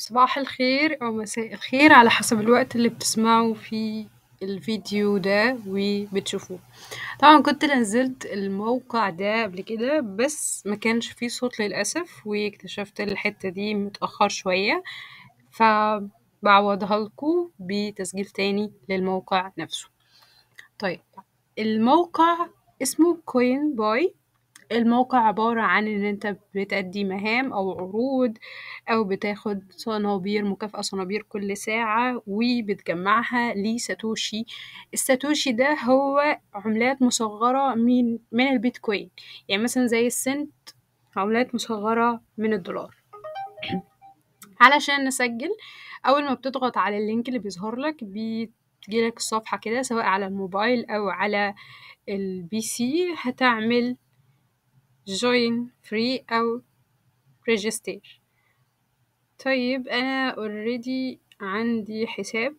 صباح الخير أو مساء الخير على حسب الوقت اللي بتسمعوا فيه الفيديو ده وبتشوفوه. طبعا كنت نزلت الموقع ده قبل كده بس ما كانش فيه صوت للأسف، واكتشفت الحتة دي متأخر شوية، فبعوضها لكم بتسجيل تاني للموقع نفسه. طيب، الموقع اسمه كوين باي. الموقع عبارة عن إن أنت بتأدي مهام أو عروض أو بتاخد صنابير مكافأة، صنابير كل ساعة وبتجمعها لساتوشي. الساتوشي ده هو عملات مصغرة من البيتكوين، يعني مثلا زي السنت، عملات مصغرة من الدولار. علشان نسجل، أول ما بتضغط على اللينك اللي بيظهر لك بتجيلك الصفحة كده، سواء على الموبايل أو على البي سي، هتعمل join free أو register. طيب أنا already عندي حساب،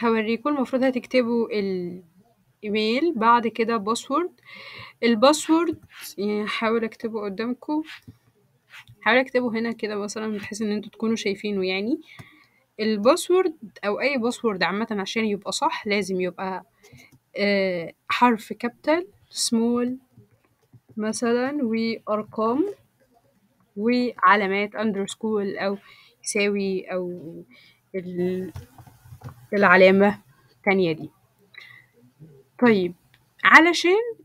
هوريكم. المفروض هتكتبوا الإيميل، بعد كده باسورد. الباسورد يعني هحاول أكتبه قدامكم، هحاول أكتبه هنا كده مثلا بحيث إن انتوا تكونوا شايفينه. يعني الباسورد أو أي باسورد عامة عشان يبقى صح لازم يبقى حرف كابيتال سمول مثلا، وأرقام وعلامات underscore أو يساوي أو ال- العلامة التانية دي. طيب، علشان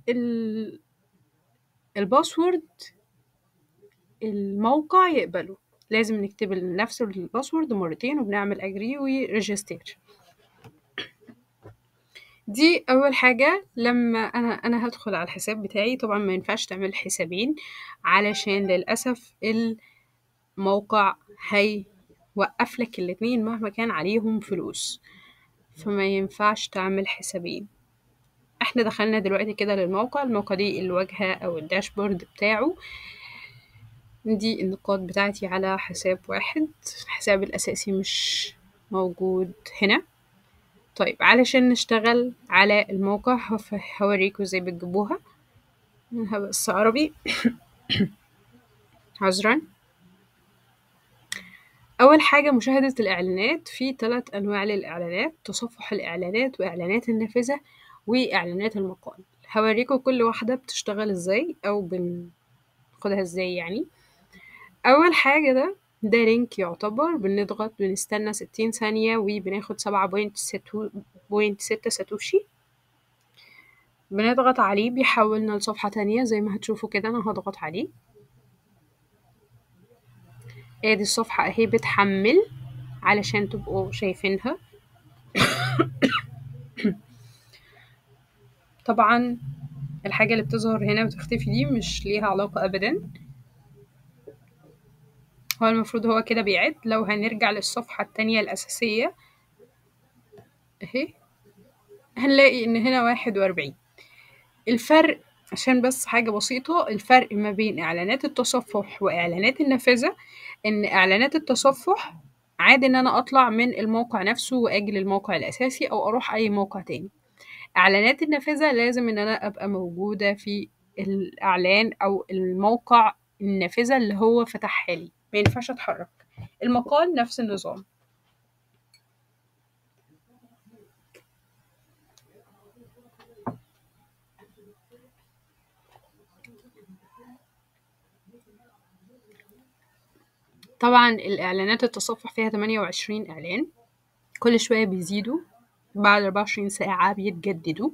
الباسورد الموقع يقبله لازم نكتب نفس الباسورد مرتين، وبنعمل agree وريجستر. دي أول حاجة. لما أنا هدخل على الحساب بتاعي، طبعا ما ينفعش تعمل حسابين علشان للأسف الموقع هيوقف لك الاتنين مهما كان عليهم فلوس، فما ينفعش تعمل حسابين. احنا دخلنا دلوقتي كده للموقع. الموقع دي الواجهة او الداشبورد بتاعه. دي النقاط بتاعتي على حساب واحد، الحساب الاساسي مش موجود هنا. طيب، علشان نشتغل على الموقع هوريكم ازاي بتجيبوها. بس عربي عذرا. أول حاجة مشاهدة الإعلانات. في 3 أنواع للإعلانات: تصفح الإعلانات، وإعلانات النافذة، وإعلانات المقال. هوريكم كل واحدة بتشتغل ازاي أو بناخدها ازاي. يعني أول حاجة ده لينك يعتبر، بنضغط بنستنى 60 ثانية وبناخد 7.6 ساتوشي. بنضغط عليه بيحولنا لصفحة تانية زي ما هتشوفوا كده. أنا هضغط عليه، ادي الصفحة اهي بتحمل علشان تبقوا شايفينها. طبعا الحاجة اللي بتظهر هنا وتختفي دي مش ليها علاقة أبدا. هو المفروض هو كده بيعد. لو هنرجع للصفحة التانية الأساسية اهي، هنلاقي إن هنا 41. الفرق عشان بس حاجة بسيطة، الفرق ما بين إعلانات التصفح وإعلانات النافذة إن إعلانات التصفح عادي إن أنا أطلع من الموقع نفسه وأجي للموقع الأساسي أو أروح أي موقع تاني. إعلانات النافذة لازم إن أنا أبقى موجودة في الإعلان أو الموقع النافذة اللي هو فتحها لي، ما ينفعش أتحرك. المقال نفس النظام. طبعا الإعلانات التصفح فيها 28 إعلان، كل شوية بيزيدوا، بعد 24 ساعة بيتجددوا.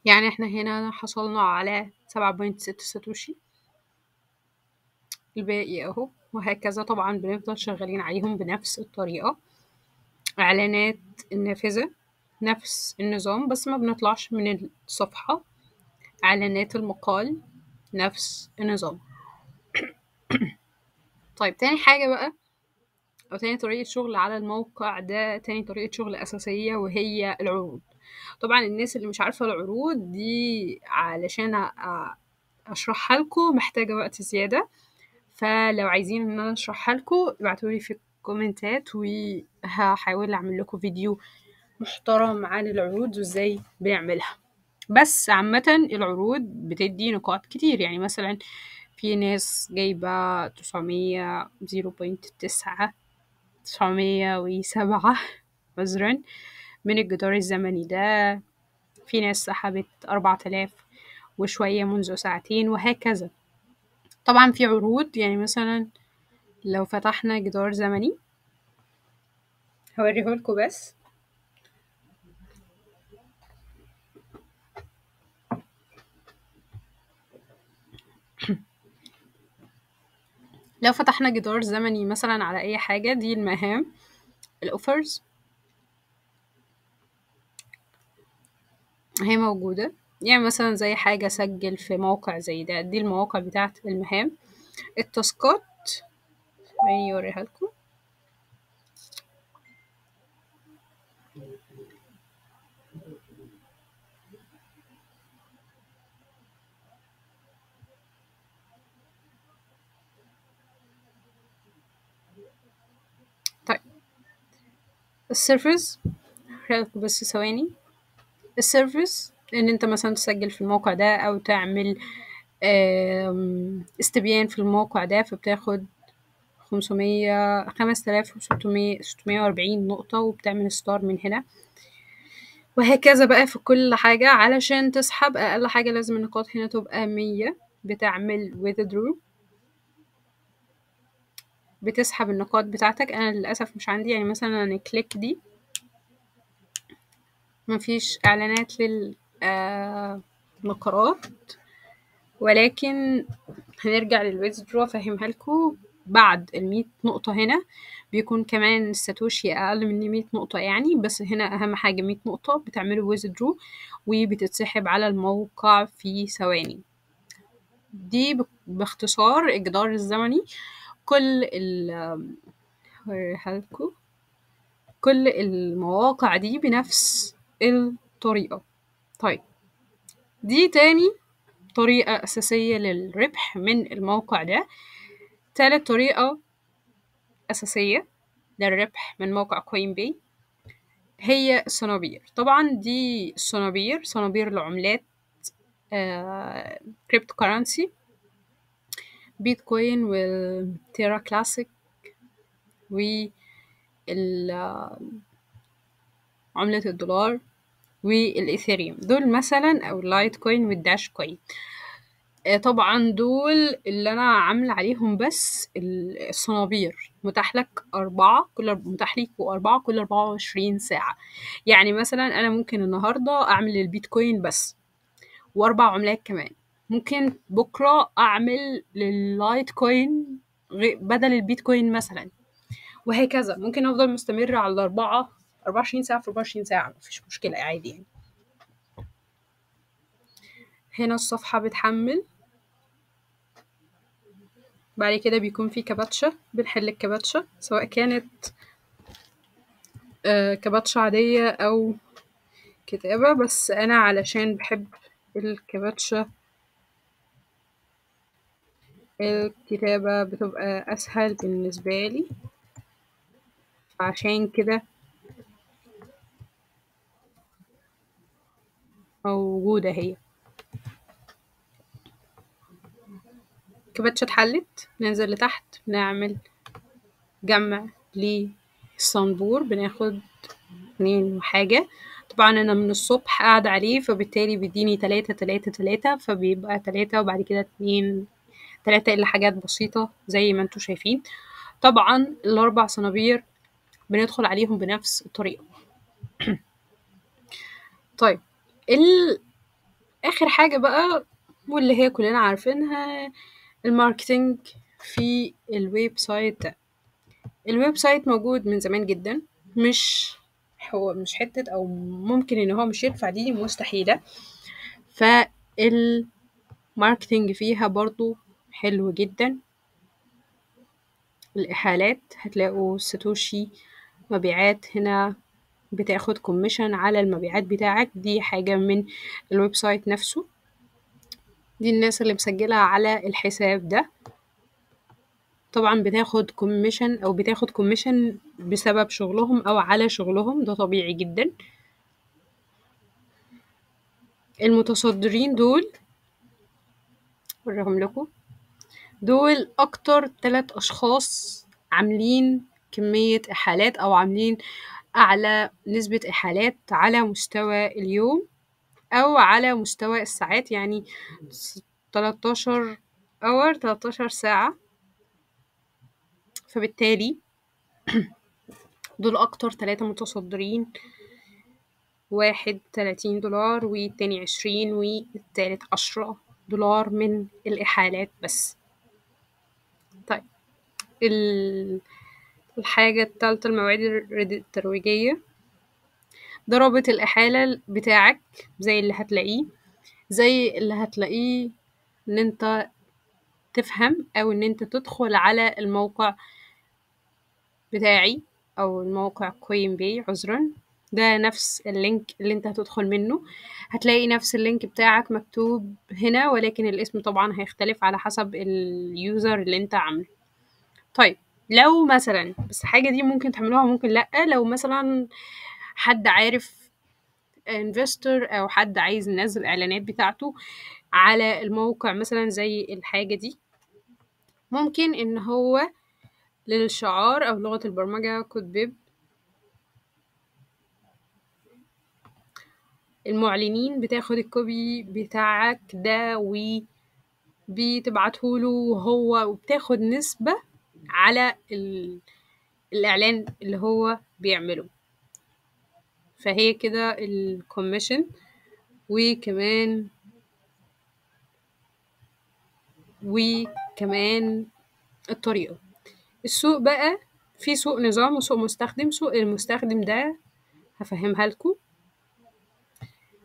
يعني احنا هنا حصلنا على 7.6 ساتوشي، الباقي اهو، وهكذا. طبعا بنفضل شغالين عليهم بنفس الطريقة. إعلانات النافذة نفس النظام بس ما بنطلعش من الصفحة. إعلانات المقال نفس النظام. طيب، تاني حاجة بقى أو تاني طريقة شغل على الموقع ده، تاني طريقة شغل أساسية، وهي العروض. طبعا الناس اللي مش عارفة العروض دي علشان أشرحها لكم محتاجة وقت زيادة، فلو عايزين إن أنا أشرحها لكم ابعتولي في الكومنتات وهحاول أعمل لكم فيديو محترم عن العروض وإزاي بنعملها. بس عامة العروض بتدي نقاط كتير. يعني مثلا في ناس جايبة 900 0.9 907 عذرا من الجدار الزمني ده. في ناس سحبت 4000 وشوية منذ ساعتين، وهكذا. طبعا في عروض، يعني مثلا لو فتحنا جدار زمني هوريهولكوا بس. لو فتحنا جدار زمني مثلا على اي حاجة، دي المهام الاوفرز هي موجودة. يعني مثلا زي حاجة سجل في موقع زي ده، دي المواقع بتاعت المهام. التاسكات خليني اوريها لكم. طيب السيرفرز هوريها بس ثواني. السيرفرز ان انت مثلا تسجل في الموقع ده او تعمل استبيان في الموقع ده، فبتاخد 5640 نقطة، وبتعمل ستار من هنا. وهكذا بقى في كل حاجة. علشان تسحب أقل حاجة لازم النقاط هنا تبقى 100. بتعمل withdraw، بتسحب النقاط بتاعتك. أنا للأسف مش عندي، يعني مثلا أنا كليك دي مفيش إعلانات للنقرات، ولكن هنرجع للwithdraw أفهمها لكم. بعد 100 نقطة هنا بيكون كمان الساتوشي أقل من 100 نقطة يعني، بس هنا أهم حاجة 100 نقطة. بتعملوا withdraw وبتتسحب على الموقع في ثواني. دي باختصار الجدار الزمني. كل هوريهالكوا. كل المواقع دي بنفس الطريقة. طيب دي تاني طريقة أساسية للربح من الموقع ده. تالت طريقة أساسية للربح من موقع كوين باي هي الصنابير. طبعا دي صنابير العملات، كريبتو كارنسي، بيتكوين والتيرا كلاسيك وعملة الدولار والإيثيريوم. دول مثلا أو اللايت كوين والداش كوين. طبعا دول اللي أنا عاملة عليهم بس الصنابير. متاح لك 4، متاح ليكوا 4 كل 24 ساعة. يعني مثلا أنا ممكن النهاردة أعمل البيتكوين بس، و4 عملات كمان. ممكن بكرة أعمل لللايت كوين بدل البيتكوين مثلا، وهكذا. ممكن أفضل مستمرة على 24 ساعة في 24 ساعة، مفيش مشكلة عادي يعني. هنا الصفحة بتحمل، بعد كده بيكون في كباتشة. بنحل الكباتشة سواء كانت كباتشة عادية أو كتابة، بس أنا علشان بحب الكباتشة الكتابة بتبقى أسهل بالنسبة لي، فعشان كده موجودة هي. كباتشة اتحلت، ننزل لتحت نعمل جمع للصنبور. بناخد 2 وحاجة. طبعا أنا من الصبح قاعدة عليه، فبالتالي بيديني 3 فبيبقى 3 وبعد كده 2 3 إلا حاجات بسيطة زي ما انتوا شايفين. طبعا ال4 صنابير بندخل عليهم بنفس الطريقة. طيب آخر حاجة بقى، واللي هي كلنا عارفينها، الماركتينج في الويب سايت ده. الويب سايت موجود من زمان جدا، هو مش حتة أو ممكن إن هو مش ينفع، دي مستحيلة. فالماركتينج فيها برضو حلو جدا. الإحالات هتلاقوا ساتوشي مبيعات هنا، بتاخد كوميشن على المبيعات بتاعك. دي حاجة من الويب سايت نفسه. دي الناس اللي مسجلة على الحساب ده طبعا بتاخد كوميشن أو بتاخد كوميشن بسبب شغلهم أو على شغلهم، ده طبيعي جدا. المتصدرين دول أوريهم لكم. دول أكتر 3 أشخاص عاملين كمية إحالات أو عاملين أعلى نسبة إحالات على مستوى اليوم أو على مستوى الساعات، يعني 13 hour 13 ساعة. فبالتالي دول أكتر 3 متصدرين، واحد $30 والتاني 20 والتالت $10 من الإحالات بس. طيب الحاجة التالتة المواد الترويجية، ده رابط الإحالة بتاعك زي اللي هتلاقيه إن أنت تفهم أو إن أنت تدخل على الموقع بتاعي أو الموقع كوين باي، عذرا، ده نفس اللينك اللي انت هتدخل منه. هتلاقي نفس اللينك بتاعك مكتوب هنا، ولكن الاسم طبعا هيختلف على حسب اليوزر اللي انت عامله. طيب لو مثلا، بس الحاجة دي ممكن تعملوها ممكن لأ، لو مثلا حد عارف انفستور او حد عايز ينزل الاعلانات بتاعته على الموقع مثلا زي الحاجة دي، ممكن ان هو للشعار او لغة البرمجة كود بيب المعلنين بتاخد الكوبي بتاعك ده وبتبعته له هو، وبتاخد نسبة على الإعلان اللي هو بيعمله. فهي كده الكوميشن. وكمان الطريقة. السوق بقى في سوق نظام وسوق مستخدم. سوق المستخدم ده هفهمها لكم.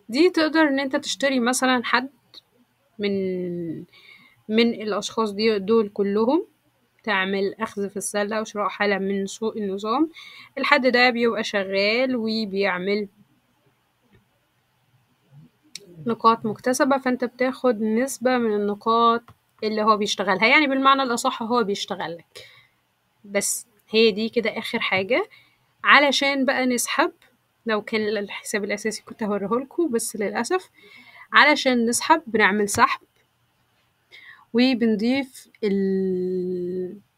دي تقدر ان انت تشتري مثلا حد من الاشخاص دول كلهم، تعمل اخذ في السلة وشراء حالة من سوق النظام. الحد ده بيبقى شغال وبيعمل نقاط مكتسبة، فانت بتاخد نسبة من النقاط اللي هو بيشتغلها، يعني بالمعنى الأصح هو بيشتغلك. بس هي دي كده آخر حاجة. علشان بقى نسحب، لو كان الحساب الأساسي كنت هوريهولكوا بس للأسف، علشان نسحب بنعمل سحب وبنضيف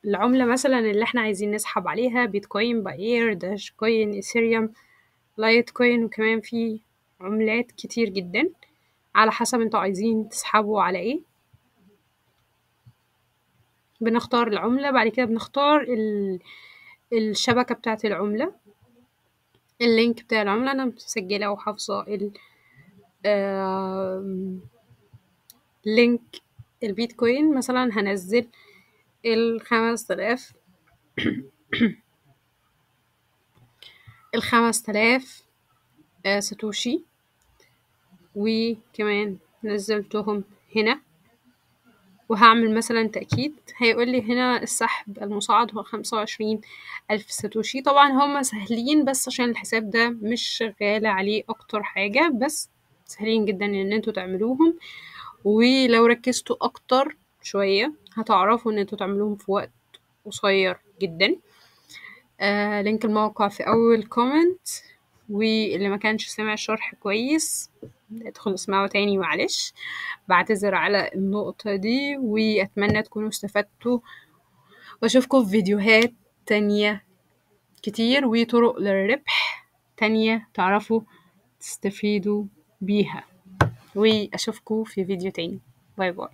العملة مثلا اللي احنا عايزين نسحب عليها، بيتكوين، باير، داش كوين، ايثيريوم، لايت كوين، وكمان في عملات كتير جدا على حسب انتوا عايزين تسحبوا على ايه. بنختار العملة، بعد كده بنختار الشبكة بتاعة العملة، اللينك بتاع العملة. أنا مسجلة وحافظة لينك البيتكوين. مثلا هنزل 5000 ساتوشي، وكمان نزلتهم هنا. وهعمل مثلا تأكيد، هيقولي هنا السحب المصعد هو 25,000 ساتوشي. طبعا هما سهلين بس عشان الحساب ده مش شغال عليه أكتر حاجة، بس سهلين جدا ان انتوا تعملوهم. ولو ركزتوا أكتر شوية هتعرفوا ان انتوا تعملوهم في وقت قصير جدا. لينك الموقع في أول كومنت، واللي ما كانش سمع الشرح كويس ادخل اسمعه تاني، معلش بعتذر على النقطة دي، وأتمنى تكونوا استفدتوا، وأشوفكم في فيديوهات تانية كتير وطرق للربح تانية تعرفوا تستفيدوا بيها. وأشوفكم في فيديو تاني. باي باي.